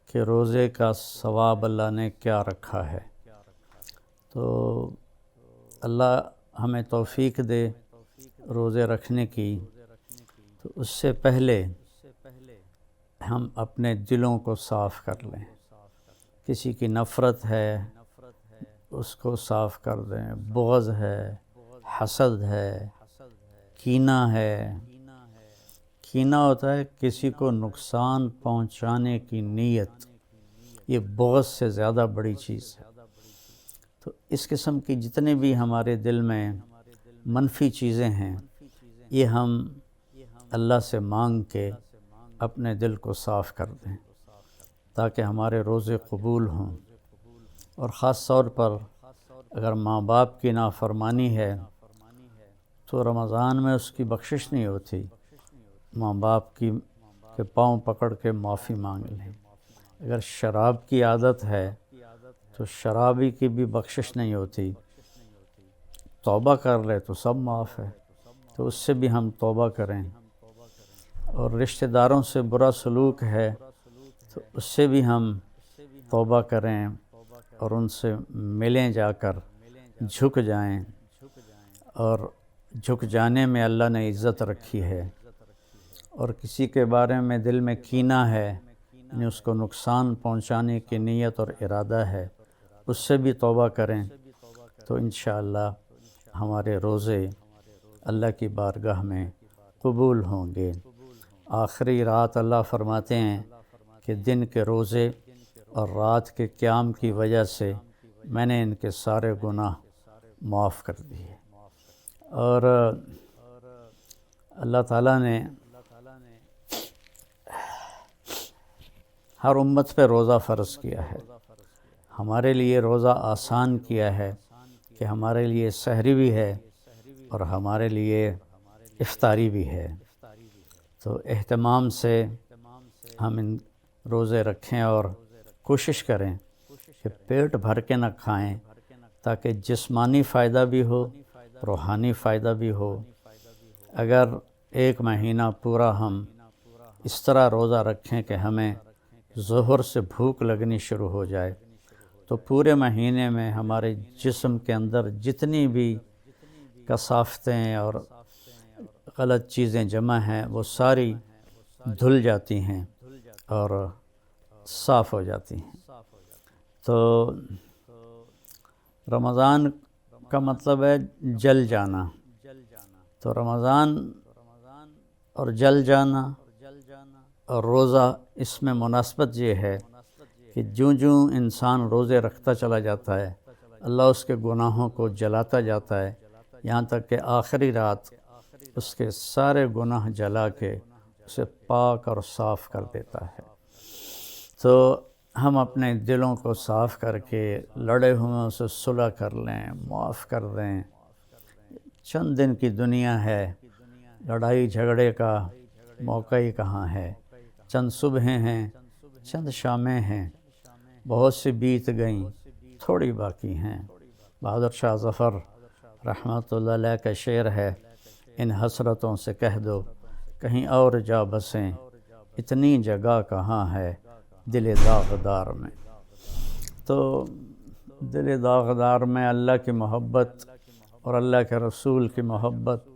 کہ روزے کا ثواب اللہ نے کیا رکھا ہے۔ تو اللہ ہمیں توفیق دے روزے رکھنے کی۔ تو اس سے پہلے ہم اپنے دلوں کو صاف کر لیں۔ کسی کی نفرت ہے اس کو صاف کر دیں، بغض ہے، حسد ہے، کینہ ہے۔ کینہ ہوتا ہے کسی کو نقصان پہنچانے کی نیت، یہ بغض سے زیادہ بڑی چیز ہے۔ تو اس قسم کی جتنے بھی ہمارے دل میں منفی چیزیں ہیں، یہ ہم اللہ سے مانگ کے اپنے دل کو صاف کر دیں تاکہ ہمارے روزے قبول ہوں۔ اور خاص طور پر اگر ماں باپ کی نافرمانی ہے تو رمضان میں اس کی بخشش نہیں ہوتی۔ ماں باپ کے پاؤں پکڑ کے معافی مانگ لیں۔ اگر شراب کی عادت ہے تو شرابی کی بھی بخشش نہیں ہوتی، توبہ کر لے تو سب معاف ہے، تو اس سے بھی ہم توبہ کریں۔ اور رشتہ داروں سے برا سلوک ہے تو اس سے بھی ہم توبہ کریں اور ان سے ملیں، جا کر جھک جائیں۔ اور جھک جانے میں اللہ نے عزت رکھی ہے۔ اور کسی کے بارے میں دل میں کینہ ہے، یعنی اس کو نقصان پہنچانے کی نیت اور ارادہ ہے، اس سے بھی توبہ کریں تو انشاءاللہ ہمارے روزے اللہ کی بارگاہ میں قبول ہوں گے۔ آخری رات اللہ فرماتے ہیں کہ دن کے روزے اور رات کے قیام کی وجہ سے میں نے ان کے سارے گناہ معاف کر دیے۔ اور اللہ تعالیٰ نے ہر امت پہ روزہ فرض کیا ہے۔ ہمارے لیے روزہ آسان کیا ہے کہ ہمارے لیے سحری بھی ہے اور ہمارے لیے افطاری بھی ہے۔ تو اہتمام سے ہم ان روزے رکھیں اور کوشش کریں کہ پیٹ بھر کے نہ کھائیں تاکہ جسمانی فائدہ بھی ہو، روحانی فائدہ بھی ہو۔ اگر ایک مہینہ پورا ہم اس طرح روزہ رکھیں کہ ہمیں ظہر سے بھوک لگنی شروع ہو جائے تو پورے مہینے میں ہمارے جسم کے اندر جتنی بھی کثافتیں اور غلط چیزیں جمع ہیں وہ ساری دھل جاتی ہیں اور صاف ہو جاتی ہیں۔ تو رمضان کا مطلب ہے جل جانا۔ تو رمضان اور جل جانا اور روزہ، اس میں مناسبت یہ ہے کہ جوں انسان روزے رکھتا چلا جاتا ہے اللہ اس کے گناہوں کو جلاتا جاتا ہے، یہاں تک کہ آخری رات اس کے سارے گناہ جلا کے اسے پاک اور صاف کر دیتا ہے۔ تو ہم اپنے دلوں کو صاف کر کے لڑے ہوئے سے صلح کر لیں، معاف کر دیں۔ چند دن کی دنیا ہے، لڑائی جھگڑے کا موقع ہی کہاں ہے۔ چند صبحیں ہیں، چند شامیں ہیں، بہت سی بیت گئیں، تھوڑی باقی ہیں۔ بہادر شاہ ظفر رحمۃ اللہ علیہ کا شعر ہے، ان حسرتوں سے کہہ دو کہیں اور جا بسیں، اتنی جگہ کہاں ہے دل داغدار میں۔ تو دل داغدار میں اللہ کی محبت اور اللہ کے رسول کی محبت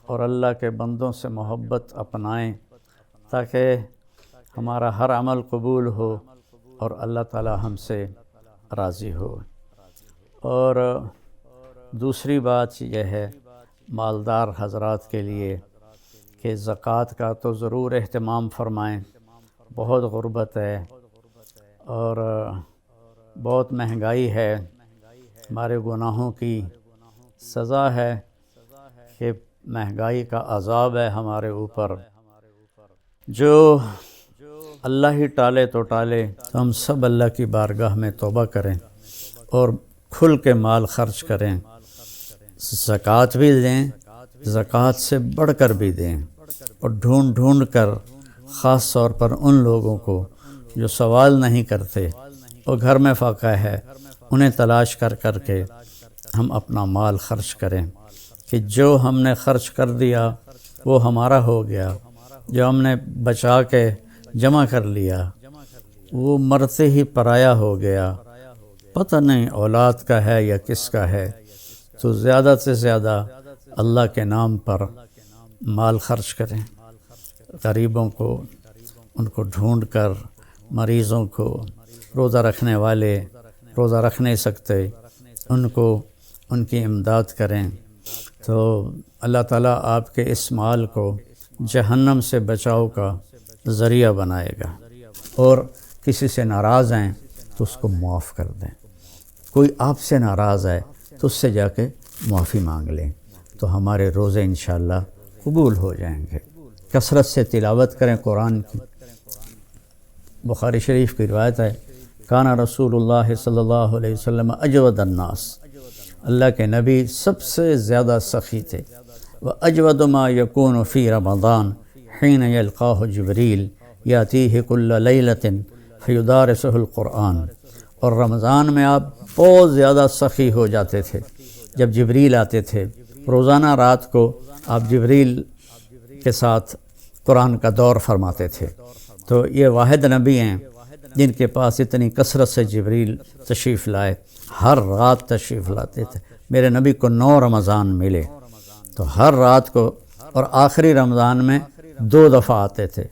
اور اللہ کے بندوں سے محبت اپنائیں تاکہ ہمارا ہر عمل قبول ہو اور اللہ تعالی ہم سے راضی ہو۔ اور دوسری بات یہ ہے مالدار حضرات کے لیے کہ زکوٰۃ کا تو ضرور اہتمام فرمائیں۔ بہت غربت ہے اور بہت مہنگائی ہے، ہمارے گناہوں کی سزا ہے کہ مہنگائی کا عذاب ہے ہمارے اوپر۔ جو اللہ ہی ٹالے تو ٹالے، تو ہم سب اللہ کی بارگاہ میں توبہ کریں اور کھل کے مال خرچ کریں، زکوٰۃ بھی دیں، زکوٰۃ سے بڑھ کر بھی دیں، اور ڈھونڈ کر خاص طور پر ان لوگوں کو جو سوال نہیں کرتے اور گھر میں فاقہ ہے، انہیں تلاش کر کے ہم اپنا مال خرچ کریں کہ جو ہم نے خرچ کر دیا وہ ہمارا ہو گیا، جو ہم نے بچا کے جمع کر لیا وہ مرتے ہی پرایا ہو گیا، پتہ نہیں اولاد کا ہے یا کس کا ہے، تو زیادہ سے زیادہ اللہ کے نام پر مال خرچ کریں، غریبوں کو ان کو ڈھونڈ کر، مریضوں کو، روزہ رکھنے والے روزہ رکھ نہیں سکتے ان کو ان کی امداد کریں، تو اللہ تعالیٰ آپ کے اس مال کو جہنم سے بچاؤ کا ذریعہ بنائے گا۔ اور کسی سے ناراض ہیں تو اس کو معاف کر دیں، کوئی آپ سے ناراض ہے تو اس سے جا کے معافی مانگ لیں، تو ہمارے روزے انشاءاللہ قبول ہو جائیں گے۔ کثرت سے تلاوت کریں قرآن کی۔ بخاری شریف کی روایت ہے، کانا رسول اللہ صلی اللہ علیہ وسلم اجود الناس، اللہ کے نبی سب سے زیادہ سخی تھے، وَأَجْوَدُ مَا يَكُونُ فِي رَمَضَانَ حِينَ يَلْقَاهُ جِبْرِيلُ يَأْتِيهِ كُلَّ لَيْلَةٍ فَيُدَارِسُهُ الْقُرْآنَ، اور رمضان میں آپ بہت زیادہ سخی ہو جاتے تھے جب جبریل آتے تھے، روزانہ رات کو آپ جبریل کے ساتھ قرآن کا دور فرماتے تھے۔ تو یہ واحد نبی ہیں جن کے پاس اتنی کثرت سے جبریل تشریف لائے، ہر رات تشریف لاتے تھے۔ میرے نبی کو 9 رمضان ملے، تو ہر رات کو، اور آخری رمضان میں 2 دفعہ آتے تھے،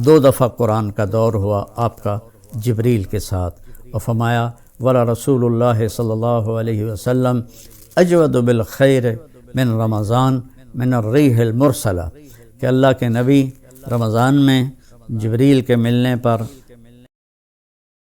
2 دفعہ قرآن کا دور ہوا آپ کا جبریل کے ساتھ، اور فرمایا ولا رسول اللہ صلی اللہ علیہ وسلم اجود بالخیر من رمضان من الریح المرسلہ، کہ اللہ کے نبی رمضان میں جبریل کے ملنے پر